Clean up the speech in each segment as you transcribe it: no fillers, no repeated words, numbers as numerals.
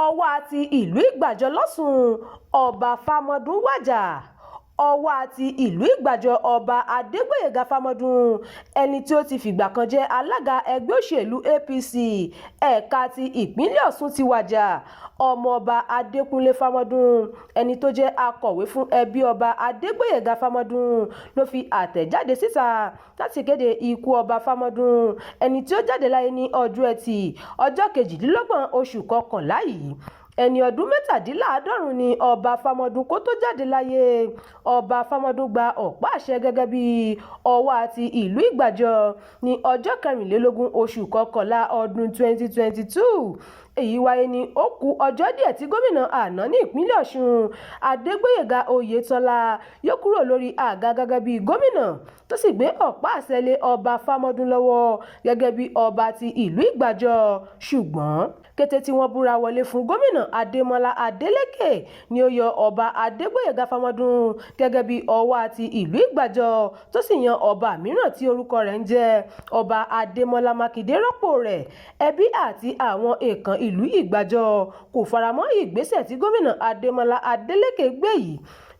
ọwọ́ àti ìlú ìgbàjọ lọ́sùn ọba fámọ́dún wájà. ọwọ́ àti ìlú ìgbàjọ ọba adégbóyèga fámọ́dún ẹni tí ó ti fìgbà kan jẹ́ alága ẹgbẹ́ òṣèlú apc ẹ̀ka ti ìpínlẹ̀ ọ̀ṣun ti wájà. ọmọọba adékúnlé fámọ́dún ẹni tó jẹ́ akọ̀wé fún ẹbí ọba adégbóyèga fámọ́dún ló fi àtẹ̀jáde síta láti kéde ikú ọba fámọ́dún ẹni tí ó jáde láyé ní ọjọ́ ẹtì ọjọ́ 28 oṣù kọkànlá yìí. ẹni ọdún 17 ni ọba fámọ́dún kó tó jáde láyé. ọba fámọ́dún gba ọ̀pá àṣẹ gẹ́gẹ́ bí ọwọ́ àti ìlú ìgbàjọ ní ọjọ́ 24 oṣù kọkànlá ọdún 2022. èyí wáyé ní ó kù ọjọ́ díẹ̀ tí gómìnà àná ní ìpínlẹ̀ ọ̀ṣun adégbóyèga oyètọ́lá yóò kúrò lórí àga gẹ́gẹ́ bí gómìnà tó sì gbé ọ̀pá àṣẹ lé ọba fámọ́dún lọ́wọ́ gẹ́gẹ́ bí ọba ti ìlú ìgbàjọ. ṣùgbọ́n kété tí wọ́n búra wọlé fún gómìnà adémọlá adélékè ni ó yọ ọba adégbóyèga fámọ́dún gẹ́gẹ́ bí ọwọ́ àti ìlú ìgbàjọ tó sì yan ọba mìíràn tí orúkọ rẹ̀ ń jẹ́ ọba adémọlá mákindé rọ́pò rẹ̀. ẹbí àti àwọn èèkàn ìlú ìgbàjọ kò faramọ́ ìgbésẹ̀ tí gómìnà adémọlá adélékè gbé yìí.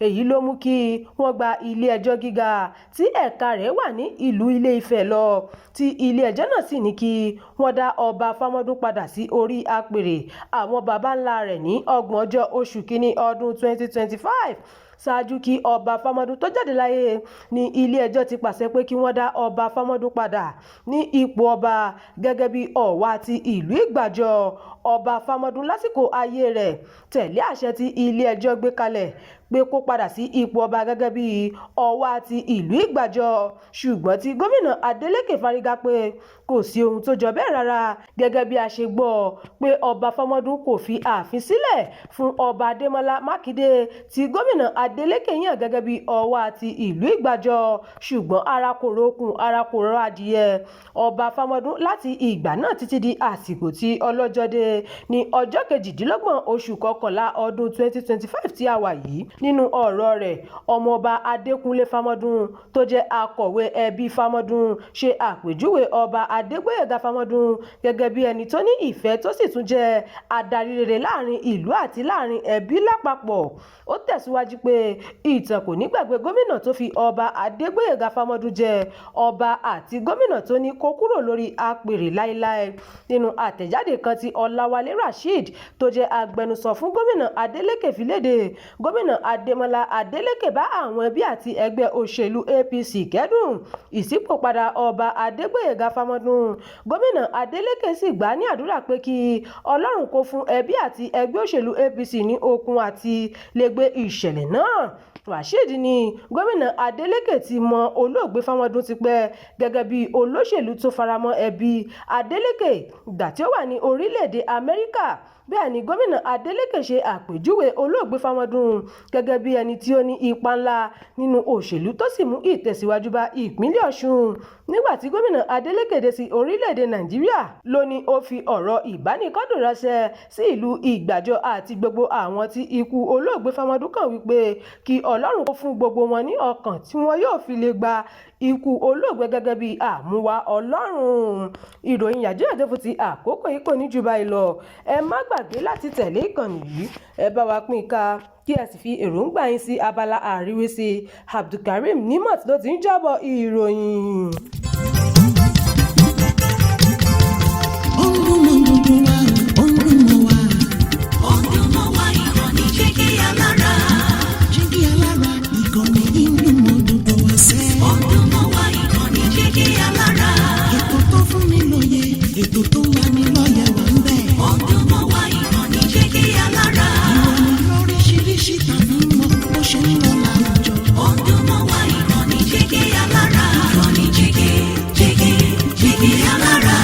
èyí ló mú kí wọ́n gba ilé-ẹjọ́ gíga tí ẹ̀ka rẹ̀ wà ní ìlú ilé-ifẹ̀ lọ tí ilé-ẹjọ́ náà sì ní kí wọ́n dá ọba fámọ́dún padà sí orí apèrè àwọn baba ńlá rẹ̀ ní 30 oṣù kínní ọdún 2025. ṣáájú kí ọba fámọ́dún tó jáde láyé ní ilé-ẹjọ́ ti pàṣẹ pé kí wọ́n dá ọba fámọ́dún padà ní ipò ọba gẹ́gẹ́ bí ọ̀wá ti ìlú ìgbàjọ. ọba fámọ́dún lásìkò ayé rẹ̀ tẹ̀lé àṣẹ tí ilé-ẹjọ́ gbé kalẹ̀ pé kó padà sí ipò ọba gẹ́gẹ́ bí ọwá ti ìlú ìgbàjọ. ṣùgbọ́n tí gómìnà adélékè fárígá pé kò sí ohun tó jọ bẹ́ẹ̀ rárá gẹ́gẹ́ bí a ṣe gbọ́ pé ọba fámọ́dún kò fi ààfin sílẹ̀ fún ọba adémọlá mákindé tí gómìnà adélékè yàn gẹ́gẹ́ bí ọwá ti ìlú ìgbàjọ. ṣùgbọ́n ara kò rókun ara kò rọ adìyẹ. ọba fámọ́dún láti ìgbà náà títí di àsìkò tí ọlọ́jọ́ dé ní ọjọ́ 28 oṣù kọkànlá ọdún 2025 tí a wà yìí. nínú ọ̀rọ̀ rẹ̀ ọmọọba adékúnlé fámọ́dún tó jẹ́ akọ̀wé ẹbí fámọ́dún ṣe àpèjúwe ọba adégbóyèga fámọ́dún gẹ́gẹ́ bí ẹni tó ní ìfẹ́ tó sì tún jẹ́ adarí rere láàrin ìlú àti láàrin ẹbí lápapọ̀. ó tẹ̀síwájú pé ìtàn kò ní gbàgbé gómìnà tó fi ọba adégbóyèga fámọ́dún jẹ ọba àti gómìnà tó ní kó kúrò lórí apèrè láéláé. nínú àtẹ̀jáde kan tí ọláwálé rasheed tó jẹ́ agbẹnusọ fún gómìnà adélékè fi léde gómìnà adémọlá adélékè bá àwọn ẹbí àti ẹgbẹ́ òṣèlú apc kẹ́dùn ìṣípòpadà ọba adégbóyèga fámọ́dún. gómìnà adélékè sì gbà ní àdúrà pé kí ọlọ́run kó fún ẹbí àti ẹgbẹ́ òṣèlú apc ní okun àti lè gbé ìṣẹ̀lẹ̀ náà. rasheed ní gómìnà adélékè ti mọ olóògbé fámọ́dún tipẹ́ gẹ́gẹ́ bí olóṣèlú tó faramọ́ ẹbí adélékè ìgbà tí ó wà ní orílẹ̀-èdè amẹ́ríkà. bẹ́ẹ̀ ni gómìnà adélékè ṣe àpèjúwe olóògbé fámọ́dún gẹ́gẹ́ bí ẹni tí ó ní ipa ńlá nínú òṣèlú tó sì mú ìtẹ̀síwájú bá ìpínlẹ̀ ọ̀ṣun. nígbà tí gómìnà adélékè dé sí orílẹ̀-èdè nàìjíríà ló ní ó fi ọ̀rọ̀ ìbánikọ́dùn ránṣẹ́ sí ìlú ìgbàjọ àti gbogbo àwọn tí ikú olóògbé fámọ́dún kàn wípé kí ọlọ́run kó fún gbogbo wọn ní ọkàn tí wọn yóò fi lè gba ikú olóògbé gẹ́gẹ́ bí àmúwá ọlọ́run. ìròyìn yàjóyàjó fún ti àkókò yìí kò ní jù báyìí lọ. ẹ má gbàgbé láti tẹ̀lé ìkànnì yìí ẹ bá wa pín ká kí ẹ sì fi èròǹgbà yín sí abala àríwísí. abdulkareem nimot ló ti ń jábọ̀ ìròyìn. ètò tó wà ní lọ́yẹ̀ wà ń bẹ̀. ọdún mọ́ wá ìkànnì Jígí Alára. ìròyìn lóríṣiríṣi tàbí mọ́ bó ṣe ń lọ láwùjọ. ọdún mọ́ wá ìkànnì Jígí Alára. ìkànnì Jígí Alára. Jígí Alára.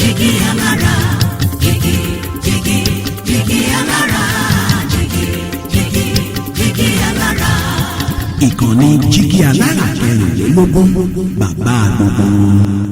Jígí Alára. Jígí Alára. ìkànnì Jígí Alára 24 bàbá gbogbo.